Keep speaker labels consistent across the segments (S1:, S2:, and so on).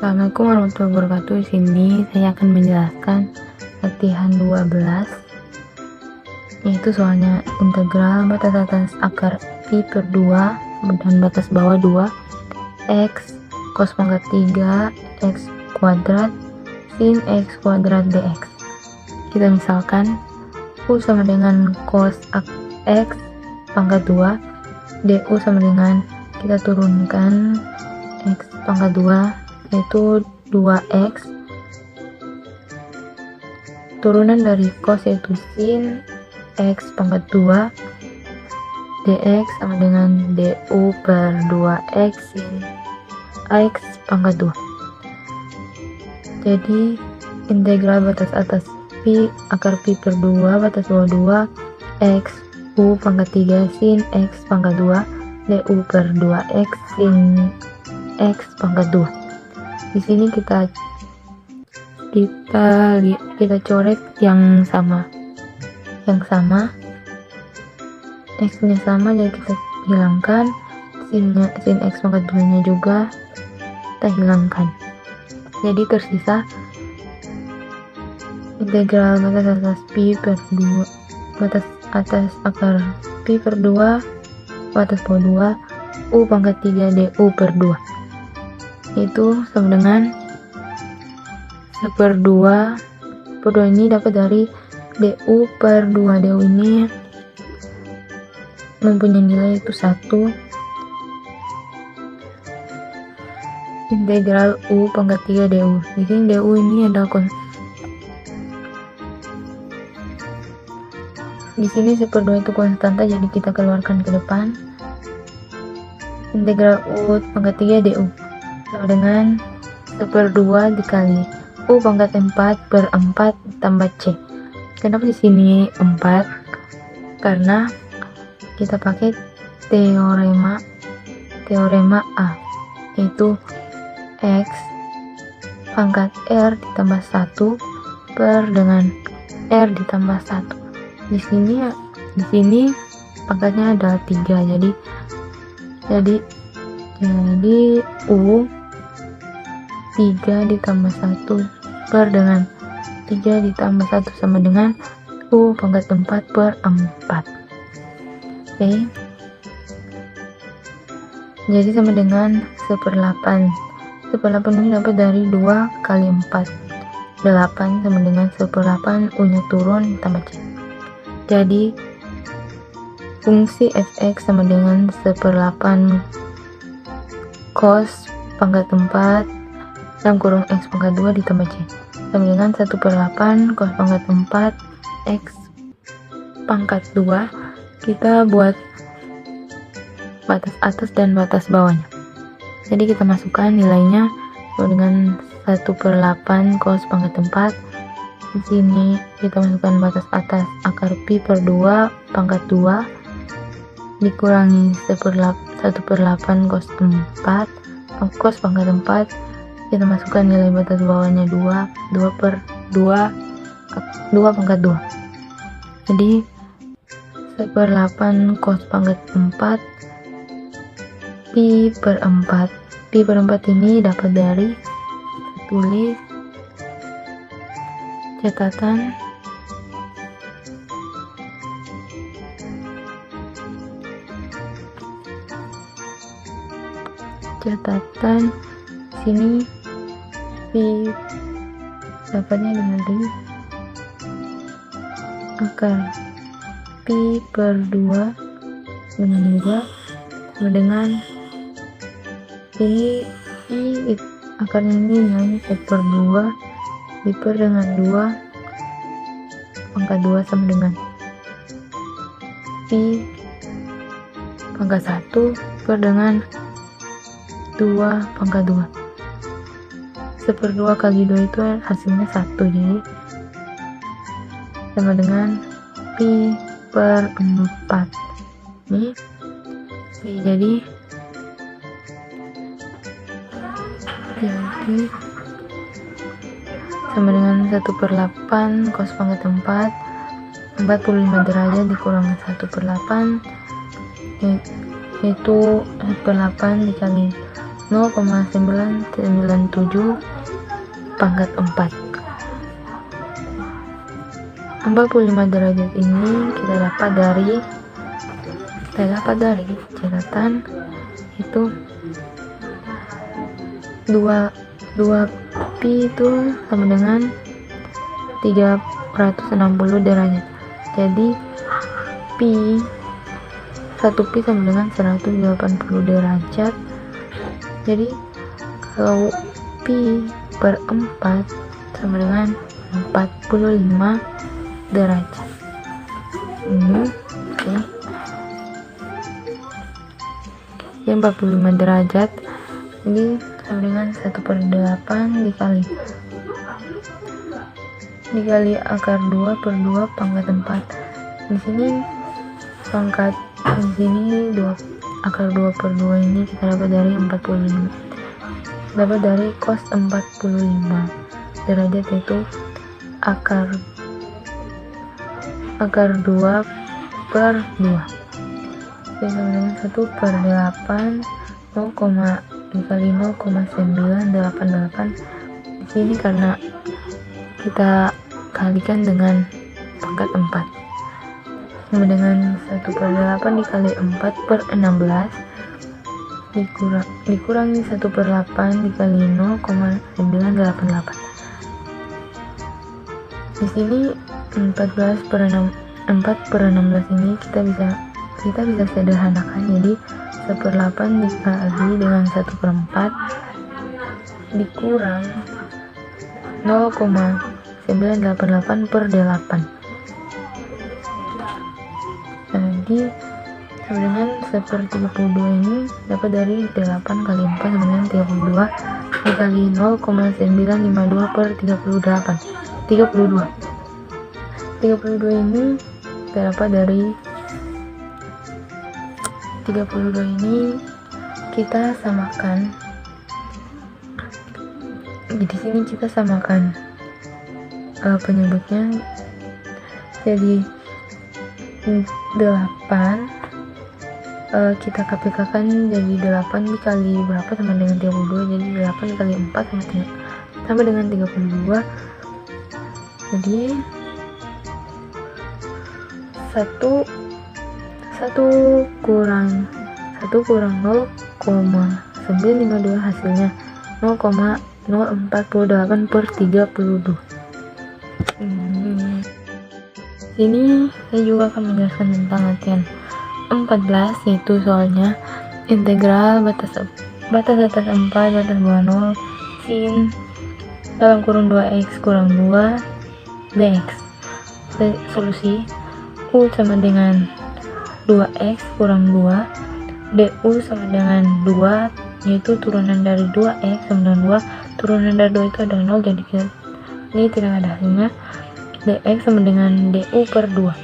S1: Assalamualaikum warahmatullahi wabarakatuh. Di sini saya akan menjelaskan latihan 12, yaitu soalnya integral batas atas akar pi per 2 dan batas bawah 2 x cos pangkat 3 x kuadrat sin x kuadrat dx. Kita misalkan u sama dengan cos x pangkat 2, du sama dengan, kita turunkan x pangkat 2 yaitu 2x, turunan dari cos yaitu sin x pangkat 2 dx sama dengan du per 2x sin x pangkat 2. Jadi integral batas atas pi akar pi per 2 batas bawah 2 x u pangkat 3 sin x pangkat 2 du per 2x sin x pangkat 2. Di sini kita coret yang sama, x nya sama, jadi kita hilangkan, sin x pangkat 2 nya juga kita hilangkan, jadi tersisa integral batas atas pi per 2 batas atas akar pi per 2 batas bawah 2 u pangkat 3 du per 2, itu sama dengan 1/2 ini dapat dari du per 2. Du ini mempunyai nilai itu 1, integral u pangkat 3 du. Di sini du ini adalah di sini 1/2 itu konstanta, jadi kita keluarkan ke depan. Integral u pangkat 3 du sama dengan 1/2 dikali u pangkat 4 per 4 tambah c. Kenapa di sini 4? Karena kita pakai teorema A, yaitu x pangkat r ditambah 1 per dengan r ditambah 1. Di sini pangkatnya adalah 3, jadi u 3 ditambah 1 per dengan 3 ditambah 1 sama dengan u pangkat 4 per 4. Oke. Jadi sama dengan 1/8. 1/8 ini dapat dari 2 kali 4. 8 sama dengan 1/8, u nya turun tambah c. Jadi fungsi fx sama dengan 1/8 cos pangkat 4 dalam kurung x pangkat 2 ditambah c sama dengan 1/8 cos pangkat 4 x pangkat 2. Kita buat batas atas dan batas bawahnya, jadi kita masukkan nilainya sama dengan 1/8 cos pangkat 4. Di sini kita masukkan batas atas akar pi per 2 pangkat 2 dikurangi 1/8 cos 4 cos pangkat 4. Kita masukkan nilai batas bawahnya 2 pangkat 2. Jadi 1/8 cos pangkat 4 pi per 4. Pi per 4 ini dapat dari, tulis catatan sini pi dapatnya dari akar pi per 2 dengan 2 sama dengan ini akarnya ini nilainya 1/2 diper dengan 2 pangkat 2 sama dengan pi pangkat 1 per dengan 2 pangkat 2. 1/2 kali 2 itu hasilnya 1, jadi sama dengan pi per 4. Ini jadi sama dengan 1/8 cos pangkat 4 45 derajat dikurangi 1/8 yaitu 1/8 dikali 0,997 pangkat 4. 45 derajat ini kita dapat dari catatan itu 2 pi itu sama dengan 360 derajat. Jadi pi 1 pi sama dengan 180 derajat. Jadi kalau pi per 4 sama dengan 45 derajat. Oke. Yang 45 derajat ini sama dengan 1/8 dikali akar 2 per 2 pangkat 4. Di sini akar 2 per 2 ini kita dapat dari 45. Dapat dari cos 45 derajat, yaitu akar 2 per 2. Jadi sama dengan 1/8 dikali 0,988. Di sini karena kita kalikan dengan pangkat 4, sama dengan 1/8 dikali 4/16 dikurangi 1/8 dikali 0,988. Di sini 4/16 ini kita bisa sederhanakan, jadi 1/8 dikali dengan 1/4 dikurang 0,988/8. Jadi sama dengan 1/32 ini dapat dari 8 kali 4 sama dengan 32 dikali 0,952/38. 32 ini dapat dari 32 ini kita samakan. Di sini kita samakan penyebutnya, jadi 8 kita KPK-kan jadi 8 dikali berapa sama dengan 32, jadi 8 dikali 4 sama dengan 32. Jadi 1 kurang 0,952 hasilnya 0,048/32. Sini saya juga akan menjelaskan tentang latihan 14, yaitu soalnya integral batas atas 4 batas bawah 0 sin dalam kurung 2x kurang 2 dx. Solusi u sama dengan 2x kurang 2 du sama dengan 2, yaitu turunan dari 2x sama dengan 2. Turunan dari 2 itu ada 0, jadi ini tidak ada hasilnya. Dx sama dengan du per 2.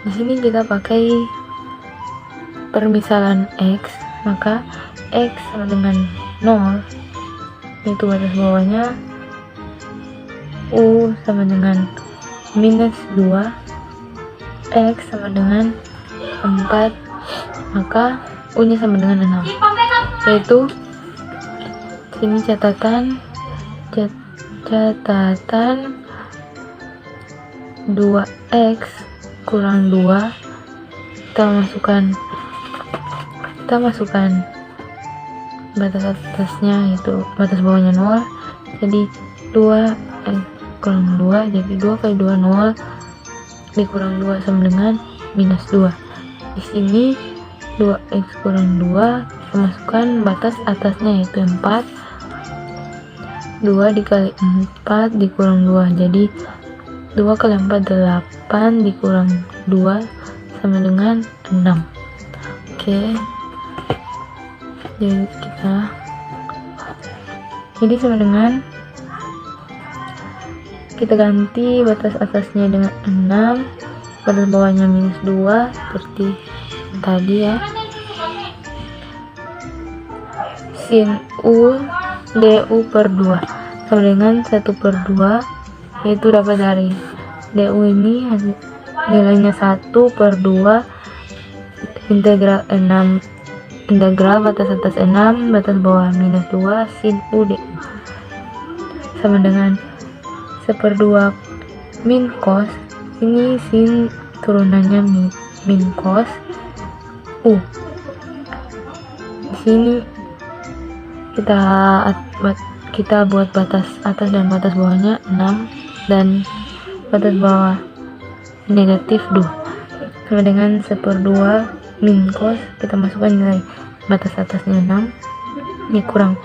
S1: Di sini kita pakai permisalan x, maka x sama dengan 0, yaitu batas bawahnya u sama dengan minus 2, x sama dengan 4, maka u nya sama dengan 6, yaitu sini catatan 2x kurang 2, kita masukkan batas atasnya, yaitu batas bawahnya 0, jadi 2x kurang 2, jadi 2 kali 2 0 dikurang 2 sama dengan minus 2. Di sini 2x kurang 2 kita masukkan batas atasnya, yaitu 4. 2 dikali 4 dikurang 2, jadi 2 kali 4 8 dikurang 2 sama dengan 6. Oke, jadi sama dengan kita ganti batas atasnya dengan 6, batas bawahnya minus 2 seperti tadi ya. Sin u du per 2 sama dengan 1/2, yaitu dapat dari du ini nilainya 1/2 integral 6 integral batas atas 6 batas bawah minus 2 sin UD sama dengan 1/2 min cos, ini sin turunannya min cos U. Di sini kita buat batas atas dan batas bawahnya 6 dan batas bawah negatif 2 sama dengan 1/2 min cos, kita masukkan nilai batas atasnya 6 ini kurang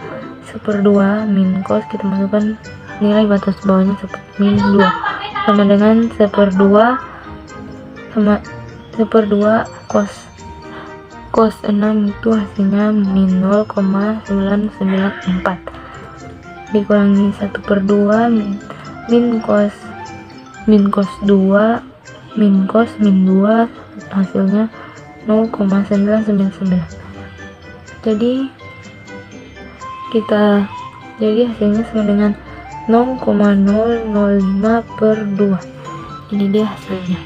S1: 1/2 min cos, kita masukkan nilai batas bawahnya min 2 sama dengan 1/2 cos 6 itu hasilnya min 0,994 dikurangi 1/2 min cos 2 hasilnya 0,999. jadi hasilnya sama dengan 0,005/2. ini dia hasilnya.